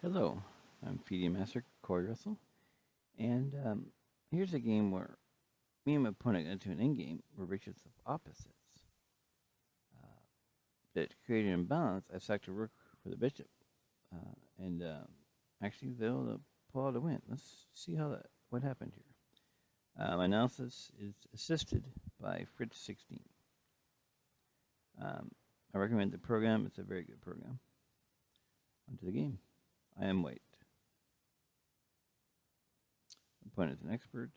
Hello, I'm FD Master Corey Russell, and here's a game where me and my opponent got into an endgame where bishops of opposites. That created an imbalance. I sacked a rook for the bishop, and actually was able to pull out a win. Let's see what happened here. My analysis is assisted by Fritz16. I recommend the program. It's a very good program. Onto the game. I am white. Opponent is an expert.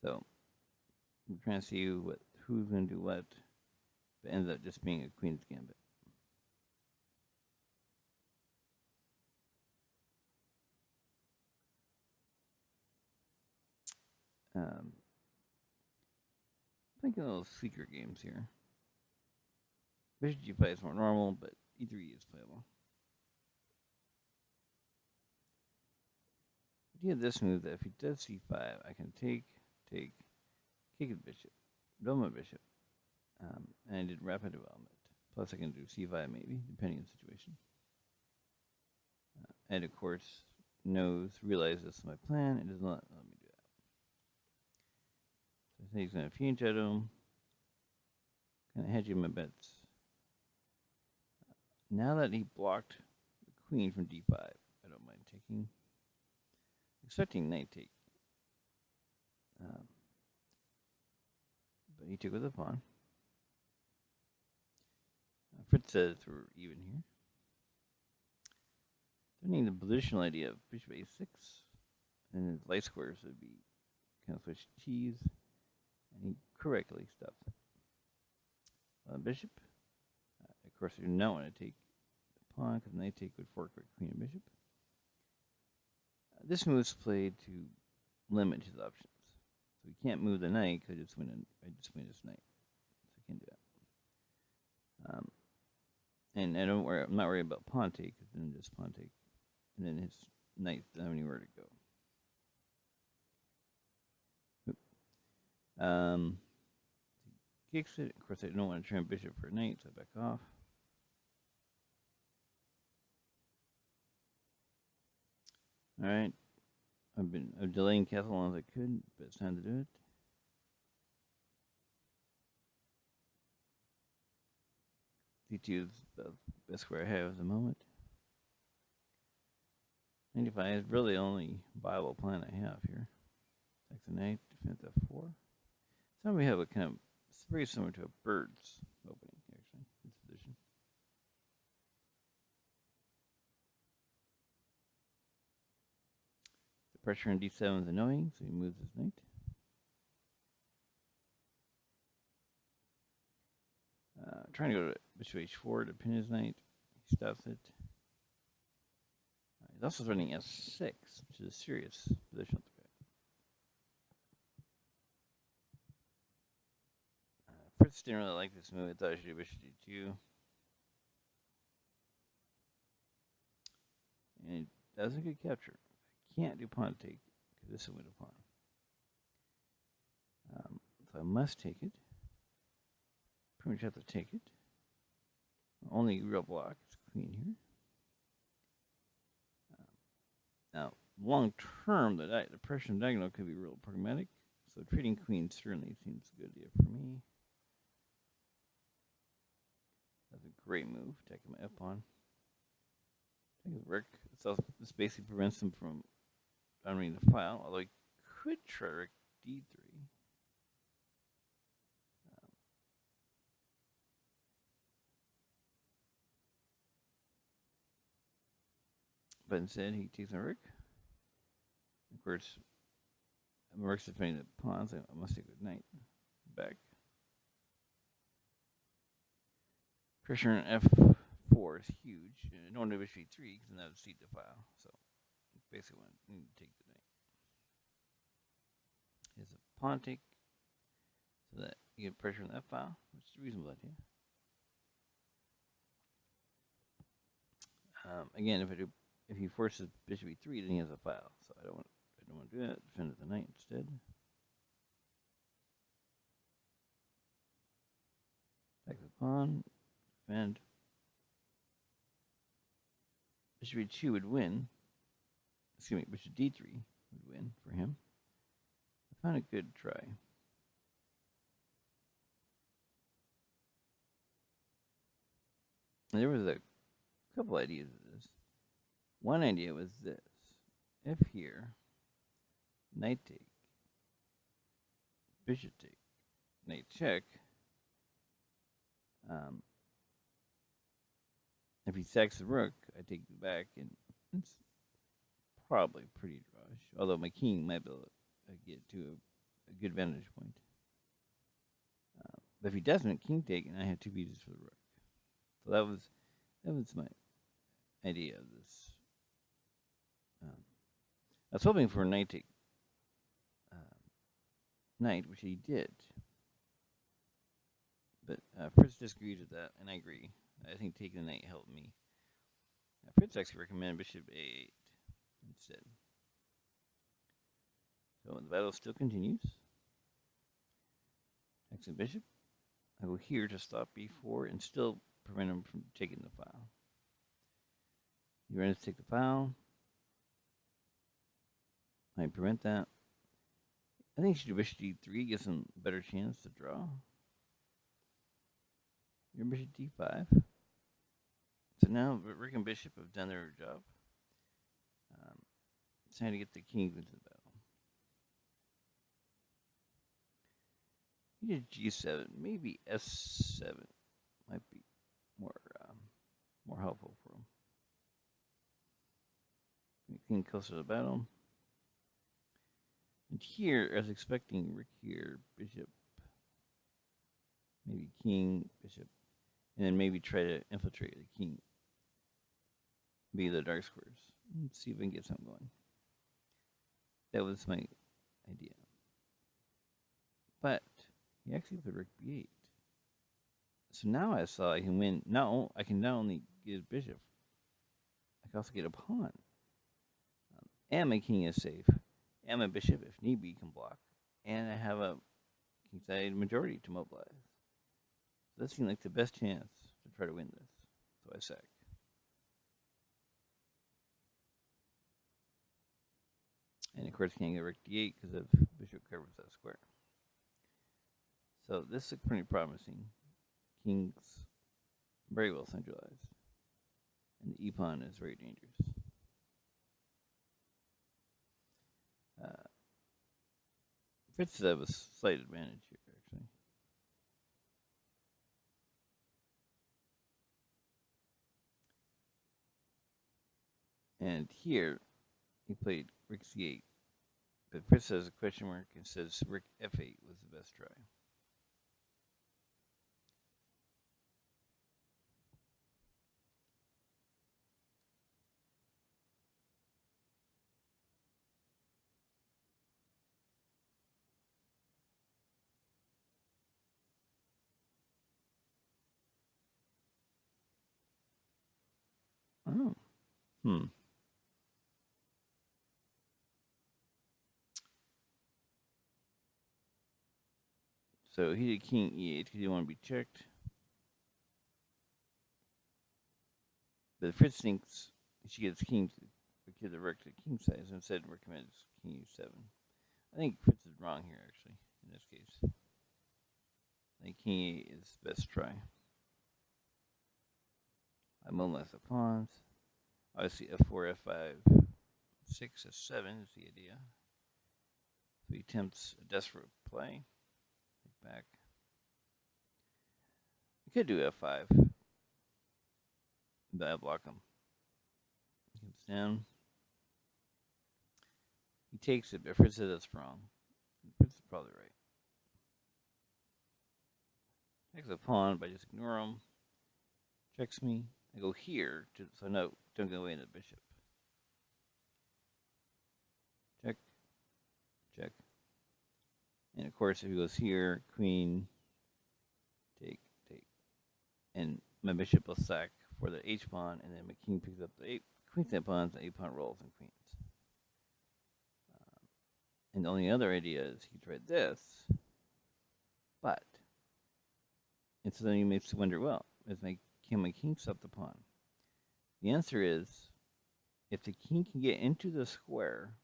So we're trying to see who's going to do what, but ends up just being a queen's gambit. Thinking a little secret games here. Bishop g5 is more normal, but e3 is playable. The idea of this move that if he does c5, I can take, kick his bishop, build my bishop, and I did rapid development. Plus I can do c5 maybe, depending on the situation. And of course, realizes this is my plan, and does not let me do that. So I think he's going to fiend at him, kind of hedging my bets. Now that he blocked the queen from d5, I don't mind taking. Expecting knight take. But he took with a pawn. Fritz says we're even here. Turning the positional idea of bishop a6, and his light squares would be kind of switch cheese, and he correctly stuffed it. Bishop. Of course, I do not want to take the pawn because knight take would fork with queen and bishop. This move is played to limit his options. So he can't move the knight because I just win his knight. So I can't do that. And I'm not worried about pawn take, because then just pawn take. And then his knight doesn't have anywhere to go. He kicks it. Of course, I don't want to turn bishop for a knight, so I back off. Alright. I've delaying castle as long as I could, but it's time to do it. C2 is the best square I have at the moment. 95 is really the only viable plan I have here. Takes a knight, defense f4. So we have a kind of, it's very similar to a bird's opening, actually, this position. The pressure on d7 is annoying, so he moves his knight. Trying to go to bishop h4 to pin his knight. He stops it. He's also running s6, which is a serious positional threat. Fritz didn't really like this move. I thought I should do bishop d2. And that was a good capture. I can't do pawn take, because this will win a pawn. So I must take it. Pretty much have to take it. Only real block is queen here. Now, long term, the pressure on diagonal could be real pragmatic. So trading queens certainly seems a good idea for me. That's a great move, attacking my f-pawn. Take his rook. This basically prevents him from dominating the file, although he could try rook d3. But instead, he takes my rook. Of course, my rook's defending the pawns. I must take a knight back. Pressure on f4 is huge. I don't want to do bishop e3 because then that would cede the file. So basically, I need to take the knight. Here's a pawn take, so that you get pressure on that file, which is a reasonable idea. Again, if he forces bishop e3, then he has a file. So I don't want to do that. Defend the knight instead. Take the pawn, defend. bishop h2 would win. Excuse me, bishop d3 would win for him. I found a good try. And there was a couple ideas of this. One idea was this. If here, knight take, bishop take, knight check, if he sacks the rook, I take it back, and it's probably pretty drawish. Although my king might be able to get to a good vantage point. But if he doesn't, king take, and I have 2 pieces for the rook. So that was my idea of this. I was hoping for a knight take knight, which he did. But Fritz disagrees with that, and I agree. I think taking the knight helped me. Fritz actually recommended bishop a8 instead. So the battle still continues. Next to bishop. I go here to stop b4 and still prevent him from taking the file. He runs to take the file. I prevent that. I think he should do bishop d3, gives him a better chance to draw. Your bishop d5. So now rook and bishop have done their job. It's time to get the kings into the battle. He did g7, maybe s7 might be more helpful for him. King closer to the battle. And here, I was expecting rook here, bishop, maybe king, bishop, and then maybe try to infiltrate the king via the dark squares. Let's see if we can get something going. That was my idea. But he actually put rook b8. So now I saw I can win. Now I can not only get bishop, I can also get a pawn. And my king is safe. And my bishop, if need be, can block. And I have a kingside majority to mobilize. So that seemed like the best chance to try to win this. So I sack. And of course, can't get rook d8 because of bishop covers that square. So this looks pretty promising. King's very well centralized. And the e-pawn is very dangerous. Fritz have a slight advantage here, actually. And here, he played rook c8. But Fritz has a question mark and says rook f8 was the best try. Oh. So he did king e8 because he didn't want to be checked. But Fritz thinks she gets king to give the rook to king size and instead recommends king e7. I think Fritz is wrong here, actually, in this case. I think king e8 is the best try. I mobilize the pawns. Obviously, f4, f5, 6, f7 is the idea. So he attempts a desperate play. Take back. He could do f5. But I block him. He comes down. He takes it, but Fritz says that's wrong. Fritz is probably right. Takes a pawn, but I just ignore him. Checks me. I go here, so no, don't go away into the bishop. Check. Check. And of course, if he goes here, queen, take, take. And my bishop will sack for the h-pawn, and then my king picks up the queenside pawns, the a-pawn rolls and queens. And the only other idea is he tried this, but, and so then he makes you wonder, well, can my king stop the pawn? The answer is if the king can get into the square,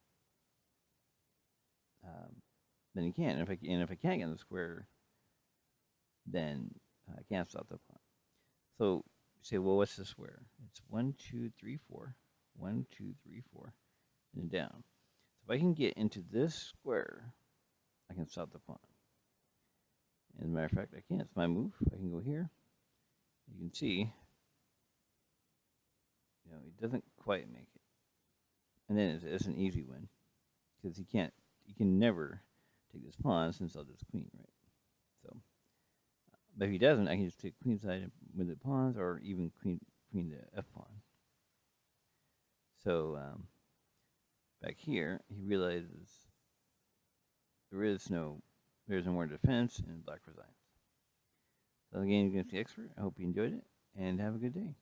then he can. If I can't get in the square, then I can't stop the pawn. So you say, well, what's the square? It's 1, 2, 3, 4. 1, 2, 3, 4, and down. So if I can get into this square, I can stop the pawn. As a matter of fact, I can. It's my move. I can go here. You can see, he doesn't quite make it. And then it's an easy win because he can never take this pawn since I'll just queen, right? So, but if he doesn't, I can just take queen side with the pawns, or even queen the f pawn. So back here, he realizes there's no more defense, and black resigns. So again, against the expert, I hope you enjoyed it, and have a good day.